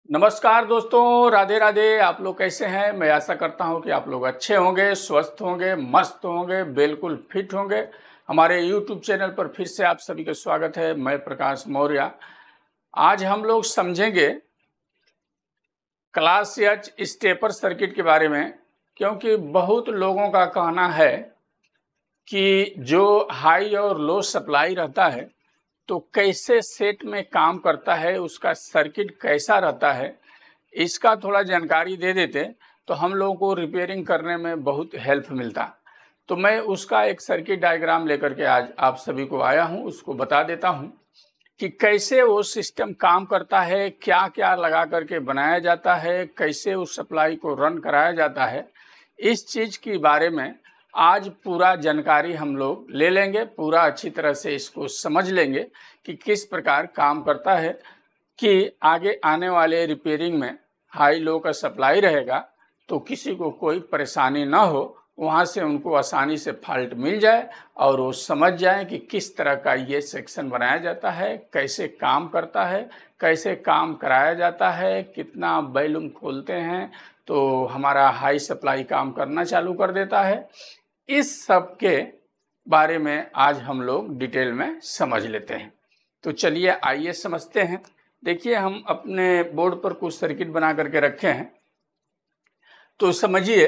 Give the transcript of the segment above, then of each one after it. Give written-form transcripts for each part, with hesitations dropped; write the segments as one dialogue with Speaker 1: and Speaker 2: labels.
Speaker 1: नमस्कार दोस्तों, राधे राधे। आप लोग कैसे हैं? मैं आशा करता हूं कि आप लोग अच्छे होंगे, स्वस्थ होंगे, मस्त होंगे, बिल्कुल फिट होंगे। हमारे YouTube चैनल पर फिर से आप सभी का स्वागत है। मैं प्रकाश मौर्य। आज हम लोग समझेंगे क्लास एच स्टेपर सर्किट के बारे में, क्योंकि बहुत लोगों का कहना है कि जो हाई और लो सप्लाई रहता है तो कैसे सेट में काम करता है, उसका सर्किट कैसा रहता है, इसका थोड़ा जानकारी दे देते तो हम लोगों को रिपेयरिंग करने में बहुत हेल्प मिलता। तो मैं उसका एक सर्किट डायग्राम लेकर के आज आप सभी को आया हूं, उसको बता देता हूं कि कैसे वो सिस्टम काम करता है, क्या क्या लगा करके बनाया जाता है, कैसे उस सप्लाई को रन कराया जाता है। इस चीज़ के बारे में आज पूरा जानकारी हम लोग ले लेंगे, पूरा अच्छी तरह से इसको समझ लेंगे कि किस प्रकार काम करता है, कि आगे आने वाले रिपेयरिंग में हाई लो का सप्लाई रहेगा तो किसी को कोई परेशानी ना हो, वहाँ से उनको आसानी से फॉल्ट मिल जाए और वो समझ जाए कि किस तरह का ये सेक्शन बनाया जाता है, कैसे काम करता है, कैसे काम कराया जाता है, कितना बैलूम खोलते हैं तो हमारा हाई सप्लाई काम करना चालू कर देता है। इस सब के बारे में आज हम लोग डिटेल में समझ लेते हैं। तो चलिए आइए समझते हैं। देखिए, हम अपने बोर्ड पर कुछ सर्किट बना करके रखे हैं, तो समझिए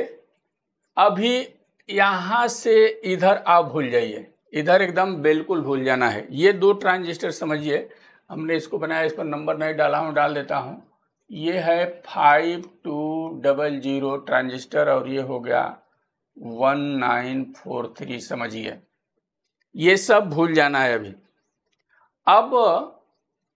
Speaker 1: अभी यहाँ से इधर आप भूल जाइए, इधर एकदम बिल्कुल भूल जाना है। ये दो ट्रांजिस्टर समझिए, हमने इसको बनाया, इस पर नंबर नहीं डाला हूँ, डाल देता हूँ। ये है 5200 ट्रांजिस्टर और ये हो गया 1943, समझिए। ये सब भूल जाना है अभी। अब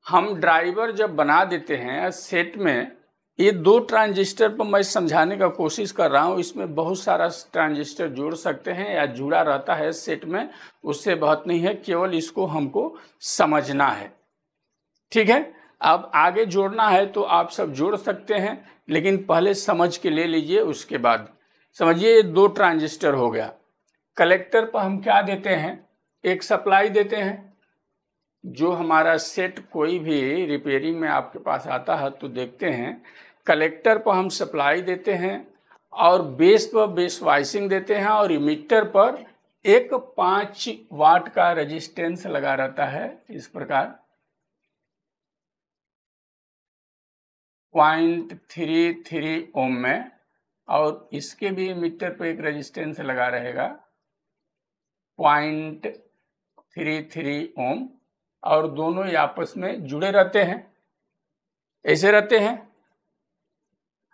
Speaker 1: हम ड्राइवर जब बना देते हैं सेट में, ये दो ट्रांजिस्टर पर मैं समझाने का कोशिश कर रहा हूँ। इसमें बहुत सारा ट्रांजिस्टर जोड़ सकते हैं या जुड़ा रहता है सेट में, उससे बहुत नहीं है, केवल इसको हमको समझना है। ठीक है, अब आगे जोड़ना है तो आप सब जोड़ सकते हैं, लेकिन पहले समझ के ले लीजिए, उसके बाद समझिए। ये दो ट्रांजिस्टर हो गया। कलेक्टर पर हम क्या देते हैं? एक सप्लाई देते हैं। जो हमारा सेट कोई भी रिपेयरिंग में आपके पास आता है तो देखते हैं कलेक्टर पर हम सप्लाई देते हैं और बेस पर बेस वाइसिंग देते हैं, और इमिटर पर एक 5 वाट का रेजिस्टेंस लगा रहता है, इस प्रकार 0.33 ओम में, और इसके भी इमिटर पर एक रेजिस्टेंस लगा रहेगा 0.33 ओम, और दोनों ही आपस में जुड़े रहते हैं, ऐसे रहते हैं।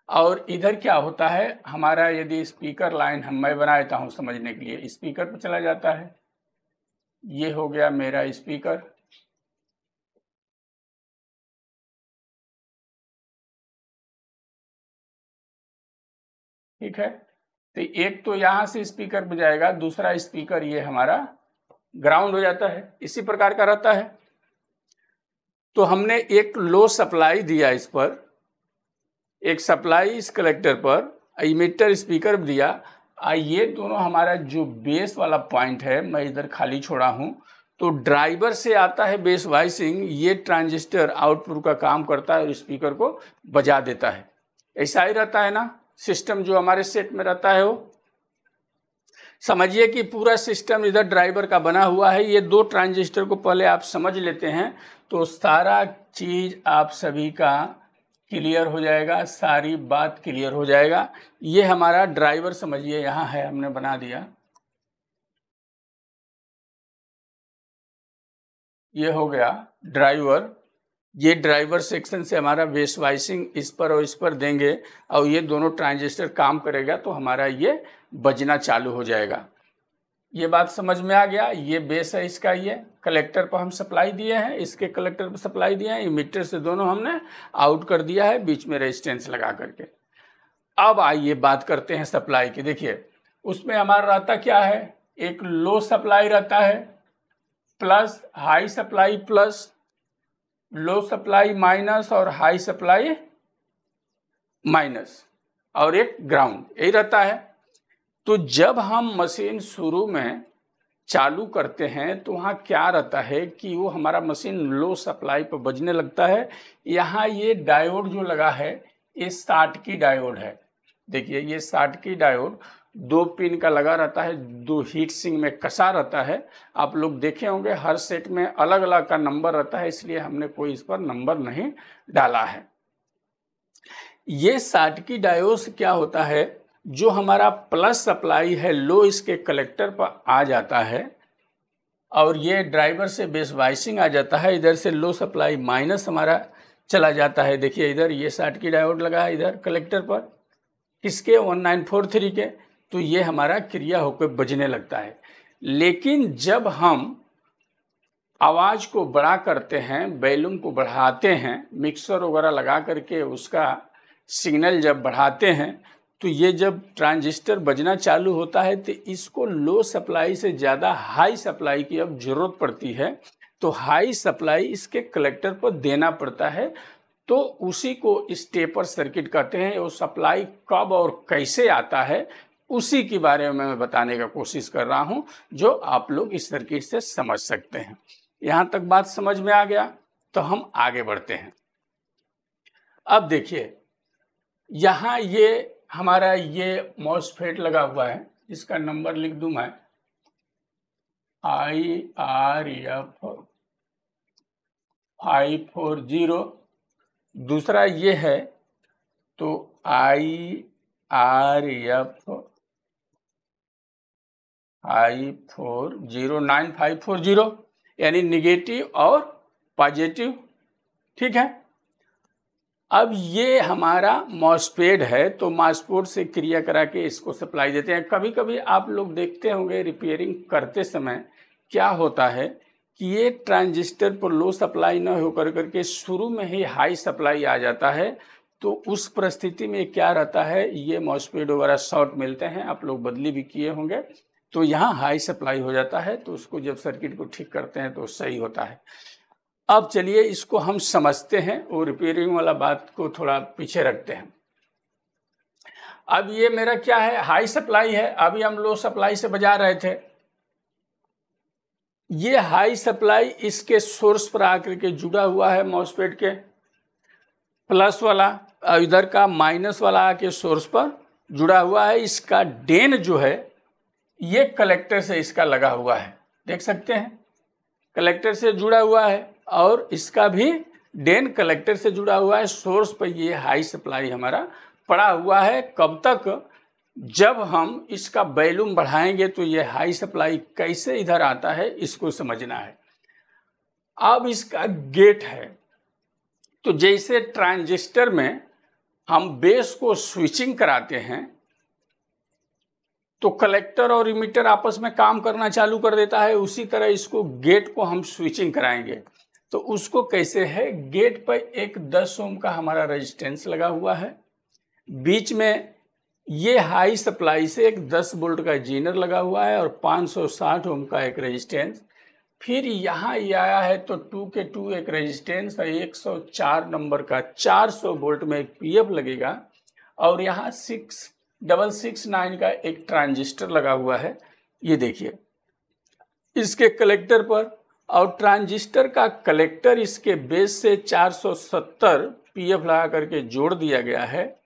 Speaker 1: और इधर क्या होता है हमारा, यदि स्पीकर लाइन मैं बना देता हूं समझने के लिए, स्पीकर पर चला जाता है। ये हो गया मेरा स्पीकर, ठीक है। तो एक तो यहां से स्पीकर बजाएगा, दूसरा स्पीकर ये हमारा ग्राउंड हो जाता है, इसी प्रकार का रहता है। तो हमने एक लो सप्लाई दिया इस पर, एक सप्लाई इस कलेक्टर पर, इमिटर स्पीकर दिया। ये दोनों हमारा जो बेस वाला पॉइंट है, मैं इधर खाली छोड़ा हूं, तो ड्राइवर से आता है बेस वाइसिंग, ये ट्रांजिस्टर आउटपुट का काम करता है और स्पीकर को बजा देता है। ऐसा ही रहता है ना सिस्टम जो हमारे सेट में रहता है। वो समझिए कि पूरा सिस्टम इधर ड्राइवर का बना हुआ है। ये दो ट्रांजिस्टर को पहले आप समझ लेते हैं तो सारा चीज आप सभी का क्लियर हो जाएगा, सारी बात क्लियर हो जाएगा। ये हमारा ड्राइवर समझिए यहाँ है, हमने बना दिया। ये हो गया ड्राइवर। ये ड्राइवर सेक्शन से हमारा बेस वाइसिंग इस पर और इस पर देंगे, और ये दोनों ट्रांजिस्टर काम करेगा तो हमारा ये बजना चालू हो जाएगा। ये बात समझ में आ गया। ये बेस है इसका, ये कलेक्टर पर हम सप्लाई दिए हैं, इसके कलेक्टर पर सप्लाई दिए हैं, इमिटर से दोनों हमने आउट कर दिया है, बीच में रेजिस्टेंस लगा करके। अब आइए बात करते हैं सप्लाई की। देखिए उसमें हमारा रहता क्या है, एक लो सप्लाई रहता है प्लस, हाई सप्लाई प्लस, लो सप्लाई माइनस, और हाई सप्लाई माइनस, और एक ग्राउंड, यही रहता है। तो जब हम मशीन शुरू में चालू करते हैं तो वहाँ क्या रहता है कि वो हमारा मशीन लो सप्लाई पर बजने लगता है। यहाँ ये डायोड जो लगा है ये स्कॉटकी डायोड है। देखिए ये स्कॉटकी डायोड 2 पिन का लगा रहता है, 2 हीट सिंक में कसा रहता है। आप लोग देखे होंगे हर सेट में अलग अलग का नंबर रहता है, इसलिए हमने कोई इस पर नंबर नहीं डाला है। ये स्कॉटकी डायोड से क्या होता है, जो हमारा प्लस सप्लाई है लो इसके कलेक्टर पर आ जाता है और ये ड्राइवर से बेस वाइसिंग आ जाता है, इधर से लो सप्लाई माइनस हमारा चला जाता है। देखिए इधर ये स्कॉटकी डायोड लगा है इधर कलेक्टर पर, किसके 1943 के, तो ये हमारा क्रिया होकर बजने लगता है। लेकिन जब हम आवाज़ को बड़ा करते हैं, वॉल्यूम को बढ़ाते हैं, मिक्सर वगैरह लगा करके उसका सिग्नल जब बढ़ाते हैं, तो ये जब ट्रांजिस्टर बजना चालू होता है तो इसको लो सप्लाई से ज़्यादा हाई सप्लाई की अब ज़रूरत पड़ती है, तो हाई सप्लाई इसके कलेक्टर पर देना पड़ता है। तो उसी को स्टेपर सर्किट कहते हैं। वो सप्लाई कब और कैसे आता है उसी के बारे में मैं बताने का कोशिश कर रहा हूं, जो आप लोग इस सर्किट से समझ सकते हैं। यहां तक बात समझ में आ गया तो हम आगे बढ़ते हैं। अब देखिए यहाँ ये हमारा ये मॉसफेट लगा हुआ है, इसका नंबर लिख दूं मैं IRF 540। दूसरा ये है तो IRF 9540, यानी निगेटिव और पॉजिटिव। ठीक है, अब ये हमारा मॉसफेट है, तो मॉसफेट से क्रिया करा के इसको सप्लाई देते हैं। कभी कभी आप लोग देखते होंगे रिपेयरिंग करते समय क्या होता है कि ये ट्रांजिस्टर पर लो सप्लाई न होकर करके शुरू में ही हाई सप्लाई आ जाता है। तो उस परिस्थिति में क्या रहता है, ये मॉसफेट वगैरह शॉर्ट मिलते हैं, आप लोग बदली भी किए होंगे, तो यहाँ हाई सप्लाई हो जाता है, तो उसको जब सर्किट को ठीक करते हैं तो सही होता है। अब चलिए इसको हम समझते हैं और रिपेयरिंग वाला बात को थोड़ा पीछे रखते हैं। अब ये मेरा क्या है, हाई सप्लाई है, अभी हम लो सप्लाई से बजा रहे थे। ये हाई सप्लाई इसके सोर्स पर आकर के जुड़ा हुआ है मॉसफेट के, प्लस वाला इधर का माइनस वाला आके सोर्स पर जुड़ा हुआ है। इसका ड्रेन जो है ये कलेक्टर से इसका लगा हुआ है, देख सकते हैं कलेक्टर से जुड़ा हुआ है, और इसका भी ड्रेन कलेक्टर से जुड़ा हुआ है। सोर्स पर ये हाई सप्लाई हमारा पड़ा हुआ है। कब तक, जब हम इसका वॉल्यूम बढ़ाएंगे तो ये हाई सप्लाई कैसे इधर आता है इसको समझना है। अब इसका गेट है, तो जैसे ट्रांजिस्टर में हम बेस को स्विचिंग कराते हैं तो कलेक्टर और इमीटर आपस में काम करना चालू कर देता है, उसी तरह इसको गेट को हम स्विचिंग कराएंगे। तो उसको कैसे है, गेट पर एक 10 ओम का हमारा रेजिस्टेंस लगा हुआ है, बीच में ये हाई सप्लाई से एक 10 वोल्ट का जीनर लगा हुआ है और 560 ओम का एक रेजिस्टेंस। फिर यहाँ ये आया है तो 2 के 2 एक रेजिस्टेंस और 104 नंबर का 400 वोल्ट में एक पीएफ लगेगा, और यहाँ 6669 का एक ट्रांजिस्टर लगा हुआ है, ये देखिए इसके कलेक्टर पर। और ट्रांजिस्टर का कलेक्टर इसके बेस से 470 पीएफ लगा करके जोड़ दिया गया है,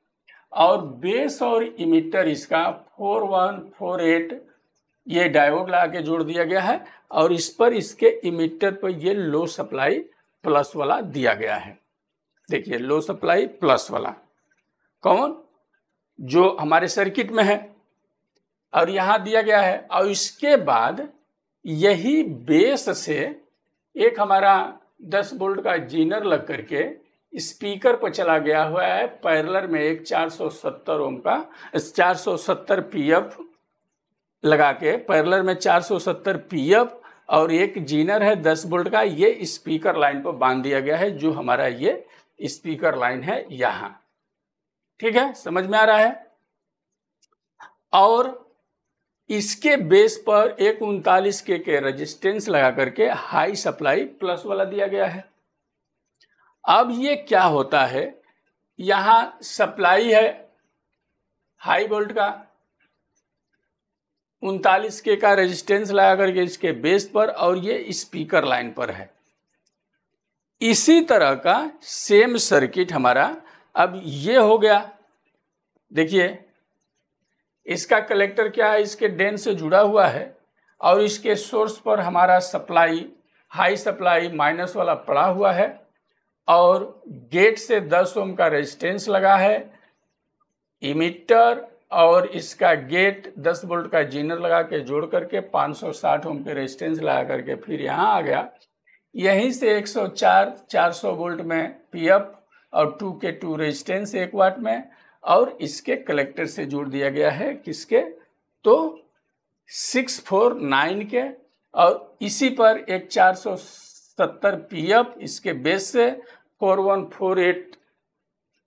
Speaker 1: और बेस और इमीटर इसका 4148 ये डायोड लगा के जोड़ दिया गया है, और इस पर इसके इमीटर पर ये लो सप्लाई प्लस वाला दिया गया है। देखिए लो सप्लाई प्लस वाला कौन, जो हमारे सर्किट में है, और यहाँ दिया गया है। और इसके बाद यही बेस से एक हमारा 10 वोल्ट का जीनर लग करके स्पीकर पर चला गया हुआ है, पैरेलल में एक 470 ओम का 470 पीएफ लगा के, पैरेलल में 470 पीएफ और एक जीनर है 10 वोल्ट का, ये स्पीकर लाइन पर बांध दिया गया है, जो हमारा ये स्पीकर लाइन है यहाँ। ठीक है, समझ में आ रहा है। और इसके बेस पर एक 39 के रेजिस्टेंस लगा करके हाई सप्लाई प्लस वाला दिया गया है। अब ये क्या होता है, यहाँ सप्लाई है हाई वोल्ट का, 39 के का रेजिस्टेंस लगा करके इसके बेस पर, और ये स्पीकर लाइन पर है। इसी तरह का सेम सर्किट हमारा अब ये हो गया। देखिए इसका कलेक्टर क्या है, इसके ड्रेन से जुड़ा हुआ है और इसके सोर्स पर हमारा सप्लाई, हाई सप्लाई माइनस वाला पड़ा हुआ है और गेट से 10 ओम का रेजिस्टेंस लगा है। इमीटर और इसका गेट 10 वोल्ट का जीनर लगा के जोड़ करके 560 ओम के रेजिस्टेंस लगा करके फिर यहाँ आ गया। यहीं से 104 400 वोल्ट में पीएफ और 2 के 2 रेजिस्टेंस 1 वाट में, और इसके कलेक्टर से जोड़ दिया गया है किसके, तो 649 के, और इसी पर एक 470 पीएफ इसके बेस से, 4148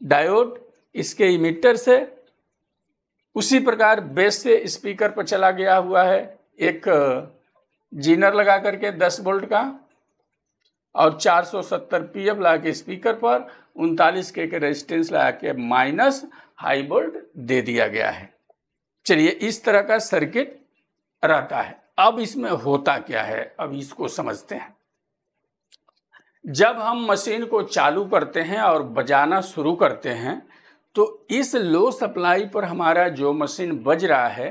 Speaker 1: डायोड इसके इमीटर से। उसी प्रकार बेस से स्पीकर पर चला गया हुआ है एक जीनर लगा करके 10 वोल्ट का और 470 पीएफ लगा के स्पीकर पर 39 के रेजिस्टेंस लगा के माइनस हाई वोल्ट दे दिया गया है। चलिए इस तरह का सर्किट रहता है। अब इसमें होता क्या है, अब इसको समझते हैं। जब हम मशीन को चालू करते हैं और बजाना शुरू करते हैं तो इस लो सप्लाई पर हमारा जो मशीन बज रहा है,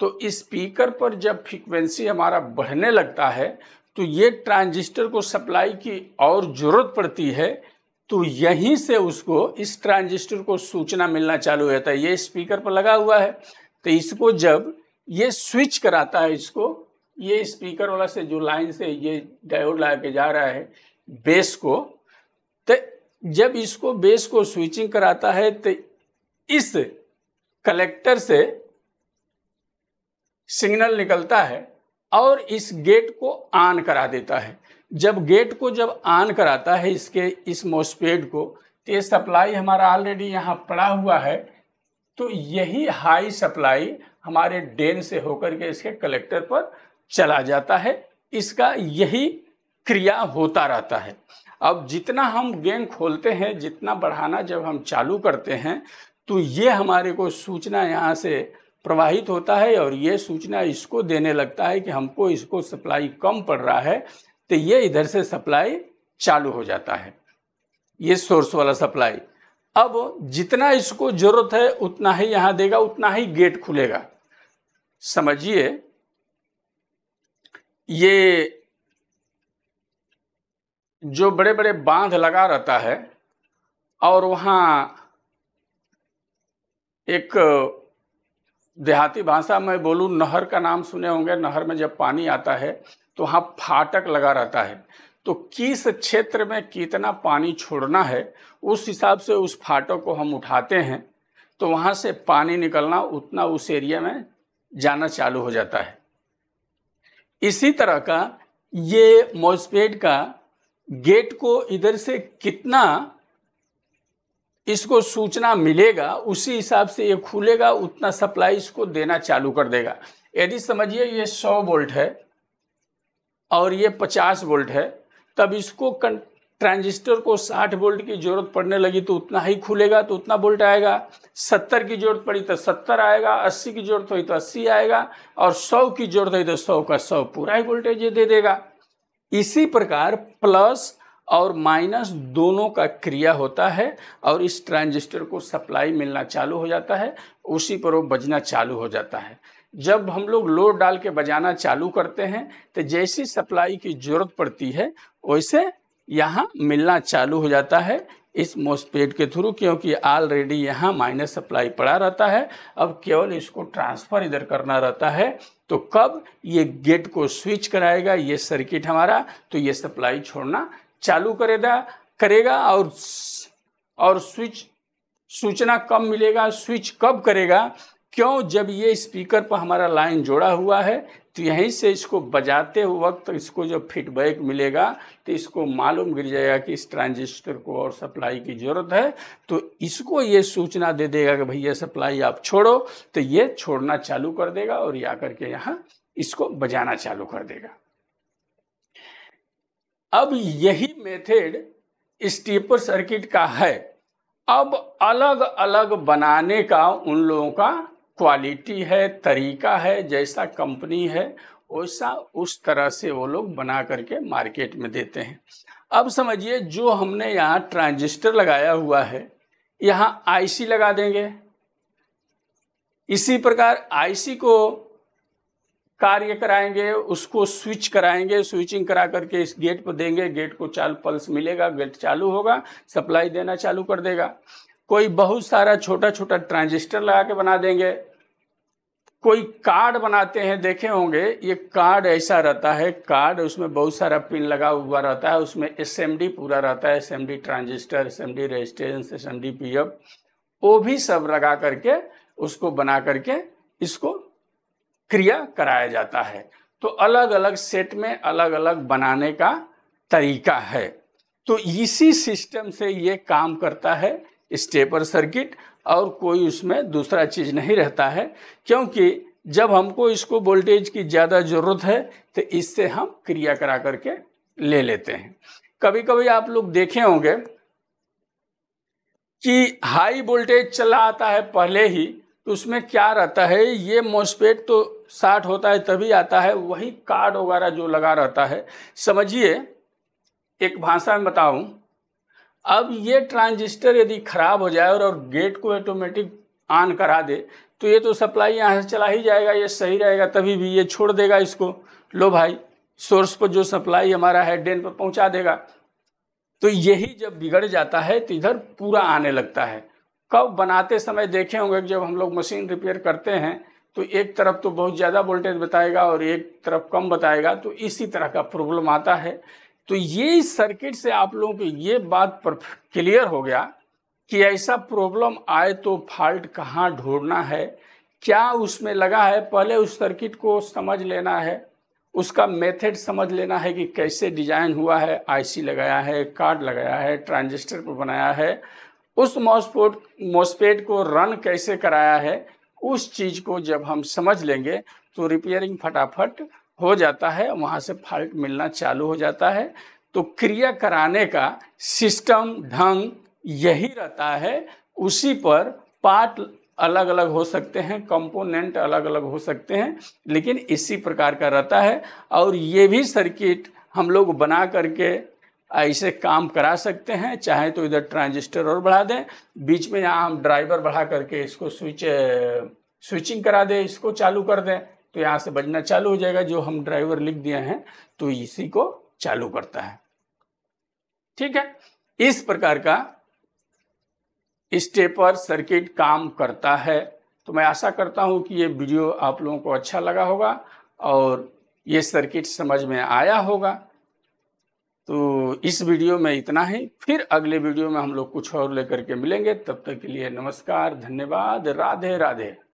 Speaker 1: तो स्पीकर पर जब फ्रीक्वेंसी हमारा बढ़ने लगता है तो ये ट्रांजिस्टर को सप्लाई की और ज़रूरत पड़ती है, तो यहीं से उसको इस ट्रांजिस्टर को सूचना मिलना चालू हो जाता है। ये स्पीकर पर लगा हुआ है तो इसको जब ये स्विच कराता है, इसको ये स्पीकर वाला से जो लाइन से ये डायोड लगा के जा रहा है बेस को, तो जब इसको बेस को स्विचिंग कराता है तो इस कलेक्टर से सिग्नल निकलता है और इस गेट को ऑन करा देता है। जब गेट को जब ऑन कराता है इसके इस मॉसफेट को, तो ये सप्लाई हमारा ऑलरेडी यहाँ पड़ा हुआ है, तो यही हाई सप्लाई हमारे ड्रेन से होकर के इसके कलेक्टर पर चला जाता है। इसका यही क्रिया होता रहता है। अब जितना हम गेन खोलते हैं, जितना बढ़ाना जब हम चालू करते हैं, तो ये हमारे को सूचना यहाँ से प्रवाहित होता है और ये सूचना इसको देने लगता है कि हमको इसको सप्लाई कम पड़ रहा है, तो ये इधर से सप्लाई चालू हो जाता है, ये सोर्स वाला सप्लाई। अब जितना इसको जरूरत है उतना ही यहाँ देगा, उतना ही गेट खुलेगा। समझिए ये जो बड़े बड़े बांध लगा रहता है और वहाँ एक देहाती भाषा में बोलूँ, नहर का नाम सुने होंगे। नहर में जब पानी आता है तो वहाँ फाटक लगा रहता है, तो किस क्षेत्र में कितना पानी छोड़ना है उस हिसाब से उस फाटक को हम उठाते हैं, तो वहाँ से पानी निकलना उतना उस एरिया में जाना चालू हो जाता है। इसी तरह का ये मॉसफेट का गेट को इधर से कितना इसको सूचना मिलेगा उसी हिसाब से ये खुलेगा, उतना सप्लाई इसको देना चालू कर देगा। यदि समझिए ये 100 वोल्ट है और ये 50 वोल्ट है, तब इसको ट्रांजिस्टर को 60 वोल्ट की जरूरत पड़ने लगी तो उतना ही खुलेगा, तो उतना वोल्ट आएगा। 70 की जरूरत पड़ी तो 70 आएगा, 80 की जरूरत हुई तो 80 आएगा, और 100 की जरूरत हुई तो 100 का 100 पूरा ही वोल्टेज ये दे देगा। इसी प्रकार प्लस और माइनस दोनों का क्रिया होता है और इस ट्रांजिस्टर को सप्लाई मिलना चालू हो जाता है, उसी पर वो बजना चालू हो जाता है। जब हम लोग लोड डाल के बजाना चालू करते हैं तो जैसी सप्लाई की जरूरत पड़ती है वैसे यहाँ मिलना चालू हो जाता है इस मॉसफेट के थ्रू, क्योंकि ऑलरेडी यहाँ माइनस सप्लाई पड़ा रहता है। अब केवल इसको ट्रांसफ़र इधर करना रहता है, तो कब ये गेट को स्विच कराएगा ये सर्किट हमारा, तो ये सप्लाई छोड़ना चालू करेगा और स्विच सूचना कब मिलेगा, स्विच कब करेगा, क्यों, जब ये स्पीकर पर हमारा लाइन जोड़ा हुआ है तो यहीं से इसको बजाते वक्त इसको जब फीडबैक मिलेगा तो इसको मालूम गिर जाएगा कि इस ट्रांजिस्टर को और सप्लाई की ज़रूरत है, तो इसको ये सूचना दे देगा कि भैया सप्लाई आप छोड़ो, तो ये छोड़ना चालू कर देगा और या करके यहाँ इसको बजाना चालू कर देगा। अब यही मेथड स्टेपर सर्किट का है। अब अलग अलग बनाने का उन लोगों का क्वालिटी है, तरीका है, जैसा कंपनी है वैसा उस तरह से वो लोग बना करके मार्केट में देते हैं। अब समझिए जो हमने यहाँ ट्रांजिस्टर लगाया हुआ है, यहाँ आईसी लगा देंगे। इसी प्रकार आईसी को कार्य कराएंगे, उसको स्विच कराएंगे, स्विचिंग करा करके इस गेट पर देंगे, गेट को चालू पल्स मिलेगा, गेट चालू होगा, सप्लाई देना चालू कर देगा। कोई बहुत सारा छोटा छोटा ट्रांजिस्टर लगा के बना देंगे। कोई कार्ड बनाते हैं, देखे होंगे, ये कार्ड ऐसा रहता है, कार्ड उसमें बहुत सारा पिन लगा हुआ रहता है, उसमें एसएमडी पूरा रहता है, SMD transistor, SMD resistance, SMD PF, वो भी सब लगा करके उसको बना करके इसको क्रिया कराया जाता है। तो अलग अलग सेट में अलग अलग बनाने का तरीका है। तो इसी सिस्टम से ये काम करता है स्टेपर सर्किट, और कोई उसमें दूसरा चीज नहीं रहता है, क्योंकि जब हमको इसको वोल्टेज की ज़्यादा ज़रूरत है तो इससे हम क्रिया करा करके ले लेते हैं। कभी कभी आप लोग देखे होंगे कि हाई वोल्टेज चला आता है पहले ही, तो उसमें क्या रहता है, ये मॉस्फेट तो 60 होता है तभी आता है, वही कार्ड वगैरह जो लगा रहता है। समझिए, एक भाषा में बताऊं, अब ये ट्रांजिस्टर यदि खराब हो जाए और गेट को ऑटोमेटिक ऑन करा दे तो ये तो सप्लाई यहाँ से चला ही जाएगा, ये सही रहेगा, तभी भी ये छोड़ देगा इसको, लो भाई सोर्स पर जो सप्लाई हमारा है ड्रेन पर पहुँचा देगा। तो यही जब बिगड़ जाता है तो इधर पूरा आने लगता है। कब बनाते समय देखे होंगे, जब हम लोग मशीन रिपेयर करते हैं तो एक तरफ तो बहुत ज़्यादा वोल्टेज बताएगा और एक तरफ कम बताएगा, तो इसी तरह का प्रॉब्लम आता है। तो ये सर्किट से आप लोगों को ये बात पर क्लियर हो गया कि ऐसा प्रॉब्लम आए तो फॉल्ट कहाँ ढूंढना है, क्या उसमें लगा है, पहले उस सर्किट को समझ लेना है, उसका मेथड समझ लेना है कि कैसे डिजाइन हुआ है, आईसी लगाया है, कार्ड लगाया है, ट्रांजिस्टर पर बनाया है, उस मॉस्फेट को रन कैसे कराया है, उस चीज़ को जब हम समझ लेंगे तो रिपेयरिंग फटाफट हो जाता है, वहाँ से फॉल्ट मिलना चालू हो जाता है। तो क्रिया कराने का सिस्टम ढंग यही रहता है, उसी पर पार्ट अलग अलग हो सकते हैं, कंपोनेंट अलग अलग हो सकते हैं, लेकिन इसी प्रकार का रहता है। और ये भी सर्किट हम लोग बना करके ऐसे काम करा सकते हैं, चाहे तो इधर ट्रांजिस्टर और बढ़ा दें, बीच में यहाँ हम ड्राइवर बढ़ा करके इसको स्विचिंग करा दें, इसको चालू कर दें तो यहाँ से बजना चालू हो जाएगा, जो हम ड्राइवर लिख दिए हैं तो इसी को चालू करता है। ठीक है, इस प्रकार का स्टेपर सर्किट काम करता है। तो मैं आशा करता हूँ कि ये वीडियो आप लोगों को अच्छा लगा होगा और ये सर्किट समझ में आया होगा। तो इस वीडियो में इतना ही, फिर अगले वीडियो में हम लोग कुछ और लेकर के मिलेंगे। तब तक के लिए नमस्कार, धन्यवाद, राधे राधे।